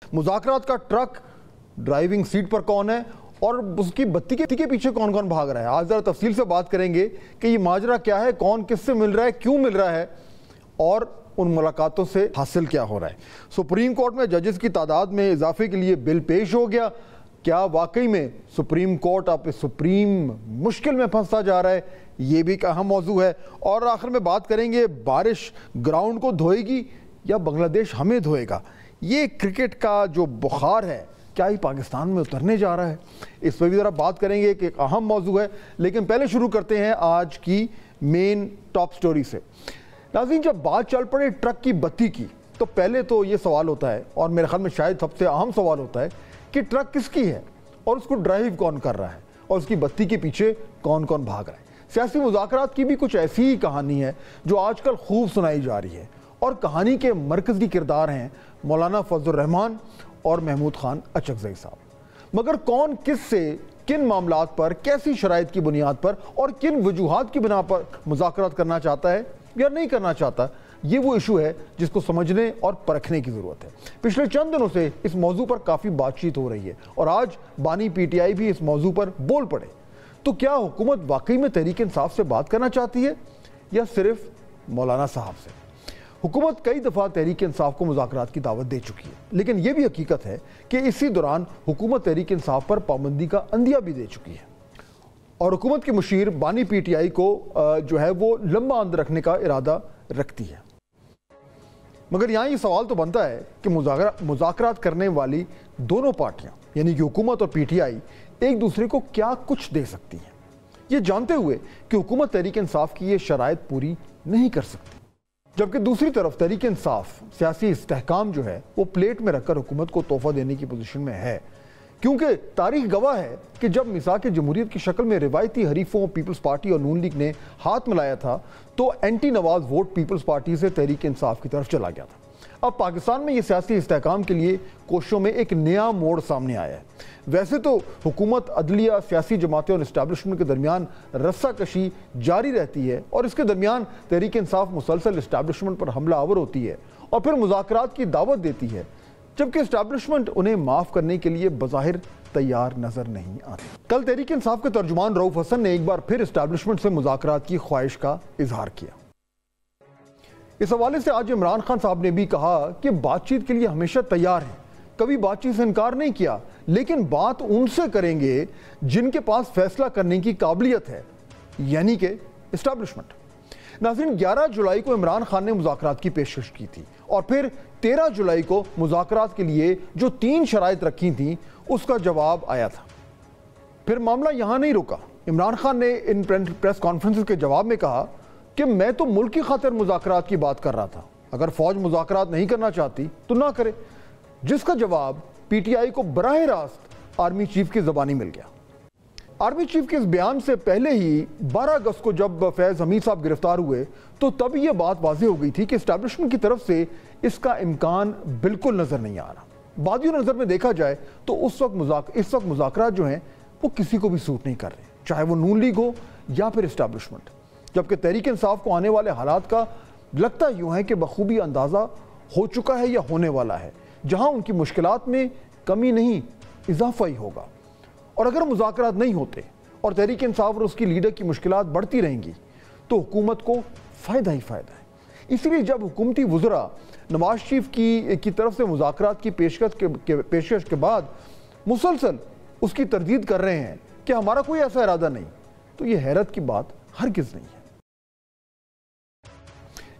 मुज़ाकरात का truck driving seat पर कौन है और उसकी बत्ती के पीछे कौन कौन भाग रहा है। आज ज़रा तफसील से बात करेंगे कि ये माजरा क्या है, कौन किससे मिल रहा है, क्यों मिल रहा है और उन मुलाकातों से हासिल क्या हो रहा है। सुप्रीम कोर्ट में जजेस की तादाद में इजाफे के लिए बिल पेश हो गया। क्या वाकई में सुप्रीम कोर्ट अब सुप्रीम मुश्किल में फंसता जा रहा है, ये भी एक अहम मौजू है। और आखिर में बात करेंगे बारिश ग्राउंड को धोएगी या बांग्लादेश हमें धोएगा। ये क्रिकेट का जो बुखार है क्या ही पाकिस्तान में उतरने जा रहा है, इस पर भी ज़रा बात करेंगे कि एक अहम मौजू है। लेकिन पहले शुरू करते हैं आज की मेन टॉप स्टोरी से। नाज़रीन, जब बात चल पड़े ट्रक की बत्ती की तो पहले तो ये सवाल होता है, और मेरे ख्याल में शायद सबसे अहम सवाल होता है कि ट्रक किसकी है और उसको ड्राइव कौन कर रहा है और उसकी बत्ती के पीछे कौन कौन भाग रहा है। सियासी मुज़ाकरात की भी कुछ ऐसी ही कहानी है जो आजकल खूब सुनाई जा रही है, और कहानी के मरकज़ी किरदार हैं मौलाना फजल रहमान और महमूद खान अचकज़ई साहब। मगर कौन किस से किन मामलात पर, कैसी शराइत की बुनियाद पर और किन वजूहात की बिना पर मुज़ाकरात करना चाहता है या नहीं करना चाहता, ये वो इशू है जिसको समझने और परखने की ज़रूरत है। पिछले चंद दिनों से इस मौजू पर काफ़ी बातचीत हो रही है और आज बानी पीटीआई भी इस मौजू पर बोल पड़े। तो क्या हुकूमत वाकई में तहरीक इंसाफ से बात करना चाहती है या सिर्फ मौलाना साहब से? हुकूमत कई दफ़ा तहरीक इंसाफ को मुज़ाकरात की दावत दे चुकी है, लेकिन यह भी हकीकत है कि इसी दौरान हुकूमत तहरीक इंसाफ पर पाबंदी का अंदिया भी दे चुकी है और हुकूमत की मुशीर बानी पीटीआई को जो है वो लंबा अंद रखने का इरादा रखती है। मगर यहाँ ये सवाल तो बनता है कि मुज़ाकरात करने वाली दोनों पार्टियाँ यानी कि हुकूमत और पीटीआई एक दूसरे को क्या कुछ दे सकती हैं, ये जानते हुए कि हुकूमत तहरीक इंसाफ की ये शराइत पूरी नहीं कर सकती, जबकि दूसरी तरफ तहरीक इंसाफ सियासी इस्तेहकाम जो है वो प्लेट में रखकर हुकूमत को तोहफा देने की पोजीशन में है। क्योंकि तारीख गवाह है कि जब मिसाक जमहूरियत की शक्ल में रिवायती हरीफों पीपल्स पार्टी और नून लीग ने हाथ मिलाया था तो एंटी नवाज वोट पीपल्स पार्टी से तहरीक इंसाफ की तरफ चला गया था। अब पाकिस्तान में ये सियासी इस्तेहकाम के लिए कोशिशों में एक नया मोड़ सामने आया है। वैसे तो हुकूमत, अदलिया, सियासी जमातें और इस्टेब्लिशमेंट के दरमियान रस्साकशी जारी रहती है और इसके दरमियान तहरीक इंसाफ मुसलसल इस्टेब्लिशमेंट पर हमला आवर होती है और फिर मुज़ाकरात की दावत देती है, जबकि इस्टेब्लिशमेंट उन्हें माफ़ करने के लिए बज़ाहिर तैयार नजर नहीं आती। कल तहरीक इंसाफ के तर्जुमान रऊफ हसन ने एक बार फिर इस्टेब्लिशमेंट से मुज़ाकरात की ख्वाहिश का इजहार किया। इस हवाले से आज इमरान खान साहब ने भी कहा कि बातचीत के लिए हमेशा तैयार हैं, कभी बातचीत से इनकार नहीं किया, लेकिन बात उनसे करेंगे जिनके पास फैसला करने की काबिलियत है, यानी कि इस्टेब्लिशमेंट। नाज़रीन, 11 जुलाई को इमरान खान ने मुज़ाकरात की पेशकश की थी और फिर 13 जुलाई को मुज़ाकरात के लिए जो 3 शराइत रखी थी उसका जवाब आया था। फिर मामला यहाँ नहीं रुका। इमरान खान ने इन प्रेस कॉन्फ्रेंस के जवाब में कहा कि मैं तो मुल्क की खातिर मुज़ाकरात की बात कर रहा था, अगर फौज मुज़ाकरात नहीं करना चाहती तो ना करे, जिसका जवाब पीटीआई को बराह रास्त आर्मी चीफ की ज़बानी मिल गया। आर्मी चीफ के इस बयान से पहले ही 12 अगस्त को जब फैज़ हमीद साहब गिरफ्तार हुए तो तब यह बात वाज़ेह हो गई थी कि इस्टेब्लिशमेंट की तरफ से इसका इम्कान बिल्कुल नज़र नहीं आ रहा। बादियों नज़र में देखा जाए तो इस वक्त मुज़ाकरात जो हैं वो किसी को भी सूट नहीं कर रहे, चाहे वो नून लीग हो या फिर इस्टेब्लिशमेंट, जबकि तहरीक इंसाफ को आने वाले हालात का लगता यूँ है कि बखूबी अंदाज़ा हो चुका है या होने वाला है, जहाँ उनकी मुश्किलात में कमी नहीं इजाफा ही होगा। और अगर मुज़ाकरात नहीं होते और तहरीक इंसाफ और उसकी लीडर की मुश्किलात बढ़ती रहेंगी तो हुकूमत को फ़ायदा ही फ़ायदा है। इसलिए जब हुकूमती वज़रा नवाज शरीफ की तरफ से मुज़ाकरात की पेशकश के बाद मुसलसल उसकी तरदीद कर रहे हैं कि हमारा कोई ऐसा इरादा नहीं, तो ये हैरत की बात हरगिज़ नहीं है।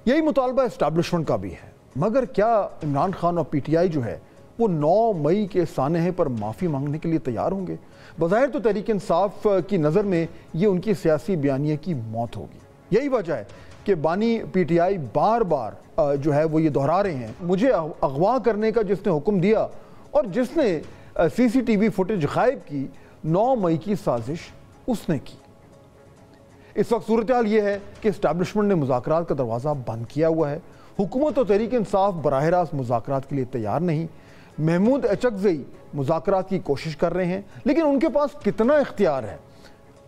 यही मुतालबा इस्टेब्लिशमेंट का भी है, मगर क्या इमरान खान और पीटीआई जो है वो 9 मई के सानहे पर माफ़ी मांगने के लिए तैयार होंगे? बज़ाहिर तो तहरीक इंसाफ की नज़र में ये उनकी सियासी बयानिया की मौत होगी। यही वजह है कि बानी पीटीआई बार बार जो है वो ये दोहरा रहे हैं, मुझे अगवा करने का जिसने हुक्म दिया और जिसने सीसीटीवी फुटेज गायब की, 9 मई की साजिश उसने की। इस वक्त सूरत हाल ये है कि इस्टेब्लिशमेंट ने मुज़ाकरात का दरवाज़ा बंद किया हुआ है। हुकूमत और तहरीक इंसाफ बराह रास्त मुज़ाकरात के लिए तैयार नहीं। महमूद अचकज़ई मुज़ाकरात की कोशिश कर रहे हैं, लेकिन उनके पास कितना इख्तियार है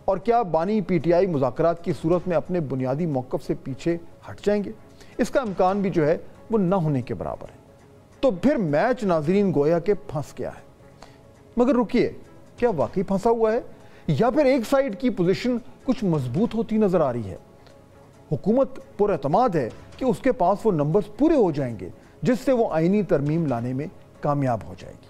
और क्या बानी पीटीआई मुज़ाकरात की सूरत में अपने बुनियादी मौक़िफ़ से पीछे हट जाएंगे? इसका इम्कान भी जो है वो न होने के बराबर है। तो फिर मैच नाजरीन गोया के फंस गया है। मगर रुकिए, क्या वाकई फंसा हुआ है या फिर एक साइड की पोजीशन कुछ मजबूत होती नजर आ रही है? हुकूमत पुरएतमाद है कि उसके पास वो नंबर्स पूरे हो जाएंगे जिससे वो आईनी तरमीम लाने में कामयाब हो जाएगी।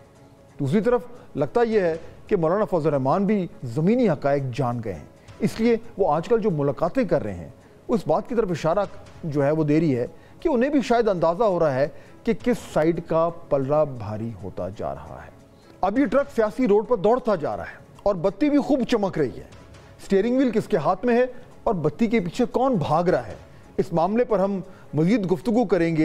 दूसरी तरफ लगता यह है कि मौलाना फजल रहमान भी ज़मीनी हक़ाइक़ जान गए हैं, इसलिए वो आजकल जो मुलाकातें कर रहे हैं उस बात की तरफ इशारा जो है वो दे रही है कि उन्हें भी शायद अंदाज़ा हो रहा है कि किस साइड का पलड़ा भारी होता जा रहा है। अब ये ट्रक सियासी रोड पर दौड़ता जा रहा है और बत्ती भी खूब चमक रही है। स्टीयरिंग व्हील किसके हाथ में है और बत्ती के पीछे कौन भाग रहा है, इस मामले पर हम मज़ीद गुफ्तगू करेंगे